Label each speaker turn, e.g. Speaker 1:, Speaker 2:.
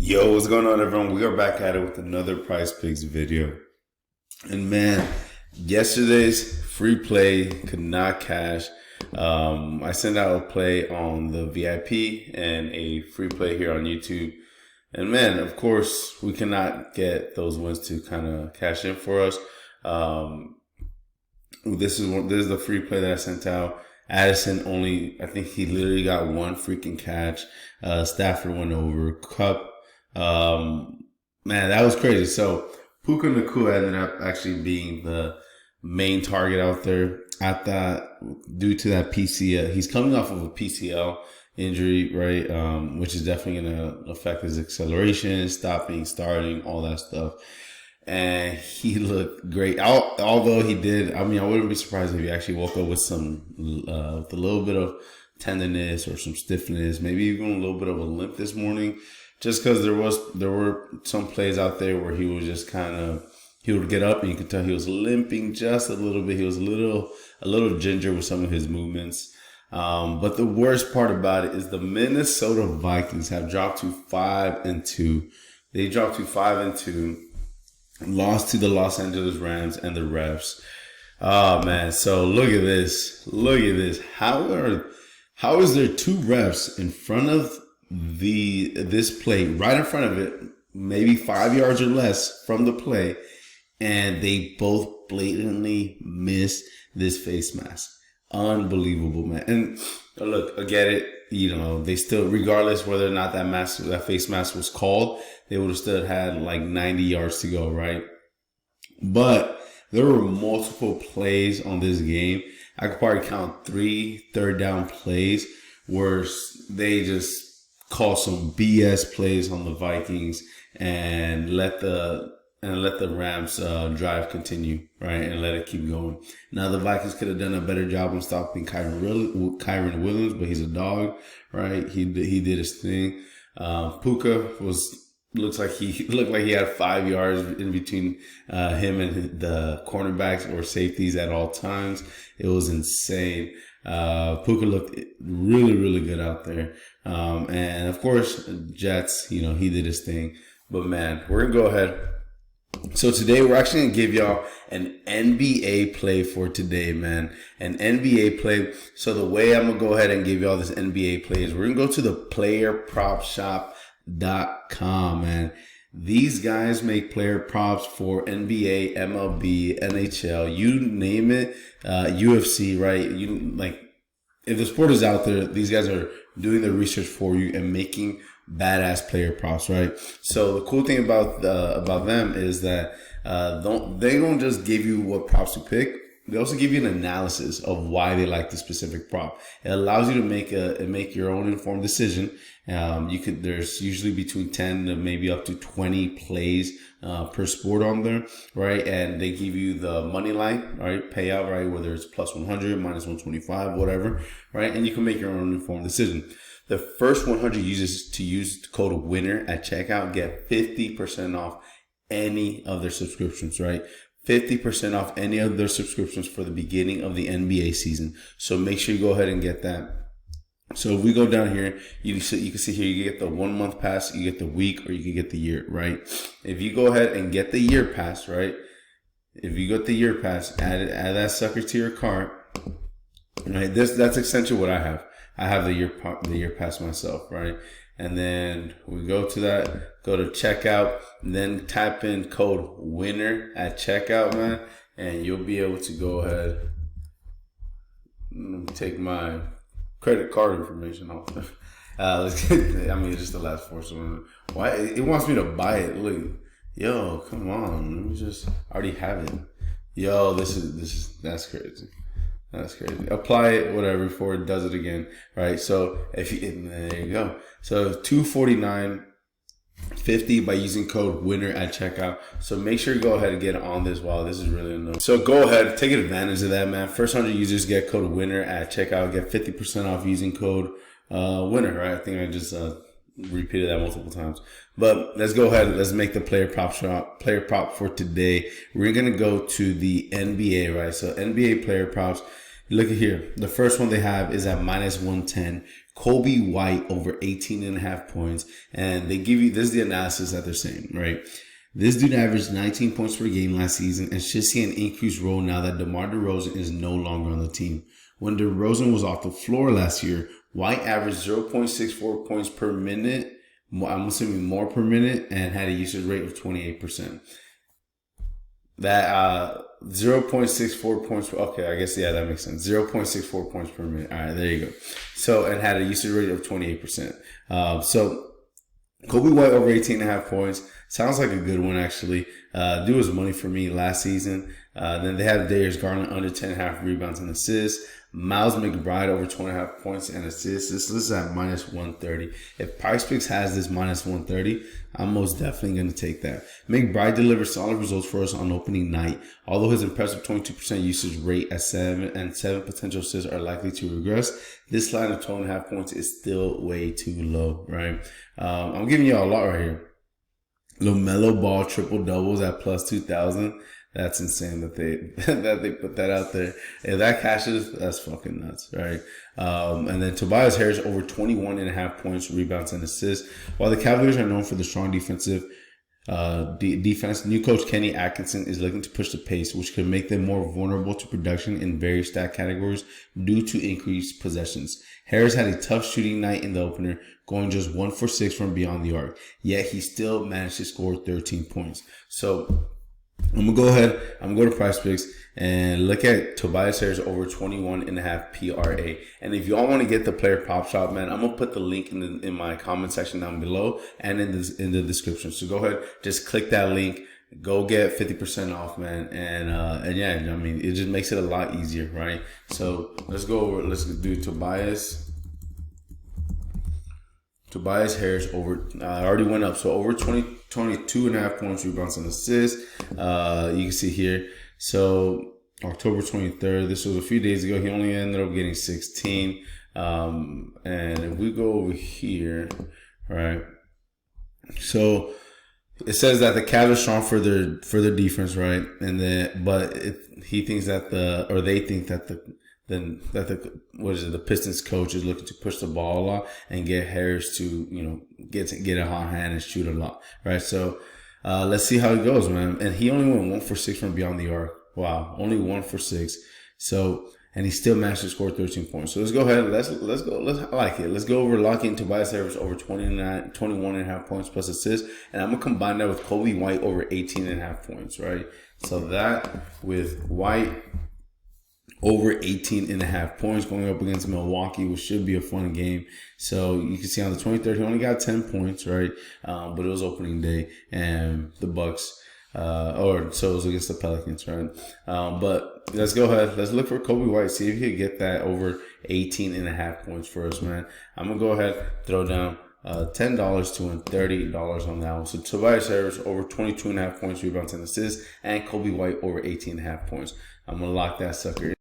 Speaker 1: Yo, what's going on, everyone? We are back at it with another PrizePicks video. And man, yesterday's free play could not cash. I sent out a play on the VIP and a free play here on YouTube. And man, of course, we cannot get those wins to kind of cash in for us. This is the free play that I sent out. Addison only, I think he literally got one freaking catch. Stafford went over. Cup. Man, that was crazy. So Puka Nacua ended up actually being the main target out there at that due to that PCL. He's coming off of a PCL injury, right? Which is definitely going to affect his acceleration, stopping, starting, all that stuff. And he looked great. Although he did, I wouldn't be surprised if he actually woke up with with a little bit of tenderness or some stiffness, maybe even a little bit of a limp this morning. Just because there were some plays out there where he was just he would get up and you could tell he was limping just a little bit. He was a little ginger with some of his movements. But the worst part about it is the Minnesota Vikings have dropped to 5-2. They dropped to 5-2, lost to the Los Angeles Rams and the refs. Oh man! So look at this. Look at this. How is there two refs in front of this play, right in front of it, maybe 5 yards or less from the play, and they both blatantly miss this face mask? Unbelievable, man. And look, I get it. They still, regardless whether or not that face mask was called, they would have still had like 90 yards to go, right? But there were multiple plays on this game. I could probably count 3 third down plays where they just call some BS plays on the Vikings and let the Rams drive continue, right, and let it keep going. Now the Vikings could have done a better job on stopping Kyren Williams, but he's a dog, right? He did his thing. Puka looked like he had 5 yards in between him and the cornerbacks or safeties at all times. It was insane. Puka looked really, really good out there. And of course, Jets, he did his thing. But man, we're going to go ahead. So today we're actually going to give y'all an NBA play for today, man. An NBA play. So the way I'm going to go ahead and give y'all this NBA play is we're going to go to the playerpropshop.com, man. These guys make player props for NBA, MLB, NHL, you name it, UFC, right? If the sport is out there, these guys are doing the research for you and making badass player props, right? So the cool thing about them is that they don't just give you what props to pick. They also give you an analysis of why they like the specific prop. It allows you to make your own informed decision. There's usually between 10 to maybe up to 20 plays per sport on there, right? And they give you the money line, right? Payout, right? Whether it's plus 100, minus 125, whatever, right? And you can make your own informed decision. The first 100 users to use code WINNER at checkout get 50% off any of their subscriptions, right? 50% off any of their subscriptions for the beginning of the NBA season. So make sure you go ahead and get that. So if we go down here, you can see here, you get the 1 month pass, you get the week, or you can get the year, right? If you go ahead and get the year pass, right? If you got the year pass, add that sucker to your cart, right? That's essentially what I have. I have the year pass myself, right? And then we go to that, go to checkout, and then type in code WINNER at checkout, man, and you'll be able to go ahead and take my credit card information off. Let's get, just the last four. So why it wants me to buy it? Look, yo, come on, let me just I already have it. Yo, that's crazy. That's crazy. Apply it, whatever, before it does it again, right? So there you go. So $249.50 by using code WINNER at checkout. So make sure you go ahead and get on this while this is really annoying. So go ahead, take advantage of that, man. First 100 users get code WINNER at checkout. Get 50% off using code WINNER, right? I think I just repeated that multiple times. But let's go ahead. Let's make the player prop for today. We're going to go to the NBA, right? So NBA player props. Look at here. The first one they have is at minus 110. Kobe White over 18.5 points. And they give you, this is the analysis that they're saying, right? This dude averaged 19 points per game last season and should see an increased role now that DeMar DeRozan is no longer on the team. When DeRozan was off the floor last year, White averaged 0.64 points per minute. I'm assuming more per minute, and had a usage rate of 28%. That 0.64 points. Okay, I guess, yeah, that makes sense. 0.64 points per minute. All right, there you go. So, and had a usage rate of 28%. So Kobe White over 18.5 points. Sounds like a good one, actually. Dude was money for me last season. Then they have Darius Garland under 10.5 rebounds and assists. Miles McBride over 2.5 points and assists. This is at minus 130. If PrizePicks has this minus 130, I'm most definitely going to take that. McBride delivered solid results for us on opening night. Although his impressive 22% usage rate at 7 potential assists are likely to regress, this line of 12.5 points is still way too low, right? I'm giving you a lot right here. LaMelo Ball triple doubles at plus 2,000. That's insane that they put that out there. If that cashes, that's fucking nuts, right? And then Tobias Harris over 21.5 points, rebounds, and assists. While the Cavaliers are known for the strong defensive defense, new coach Kenny Atkinson is looking to push the pace, which could make them more vulnerable to production in various stat categories due to increased possessions. Harris had a tough shooting night in the opener, going just 1 for 6 from beyond the arc, yet he still managed to score 13 points. So I'm going to go ahead, I'm going to go to PrizePicks and look at Tobias Harris over 21.5 PRA. And if you all want to get the player prop shop, man, I'm going to put the link in my comment section down below and in the description. So go ahead, just click that link, go get 50% off, man. And yeah, I mean, it just makes it a lot easier, right? So let's do Tobias Harris over, I already went up. So over 22.5 points, rebounds, and assists. You can see here. So October 23rd, this was a few days ago. He only ended up getting 16. And if we go over here, right? So it says that the Cavs are strong for their defense, right? And then, he thinks that they think that the Pistons coach is looking to push the ball a lot and get Harris to, get a hot hand and shoot a lot, right? So let's see how it goes, man. And he only went 1 for 6 from beyond the arc. Wow, only 1 for 6. So, and he still managed to score 13 points. So let's go ahead. I like it. Let's go over locking Tobias Harris over 21.5 points plus assists. And I'm going to combine that with Kobe White over 18.5 points, right? So that with White over 18.5 points going up against Milwaukee, which should be a fun game. So you can see on the 23rd, he only got 10 points, right? But it was opening day and the Bucks, so it was against the Pelicans, right? But let's go ahead. Let's look for Kobe White. See if he could get that over 18.5 points for us, man. I'm going to go ahead, throw down $10 to win $30 on that one. So Tobias Harris over 22.5 points, rebounds, and assists, and Kobe White over 18.5 points. I'm going to lock that sucker in.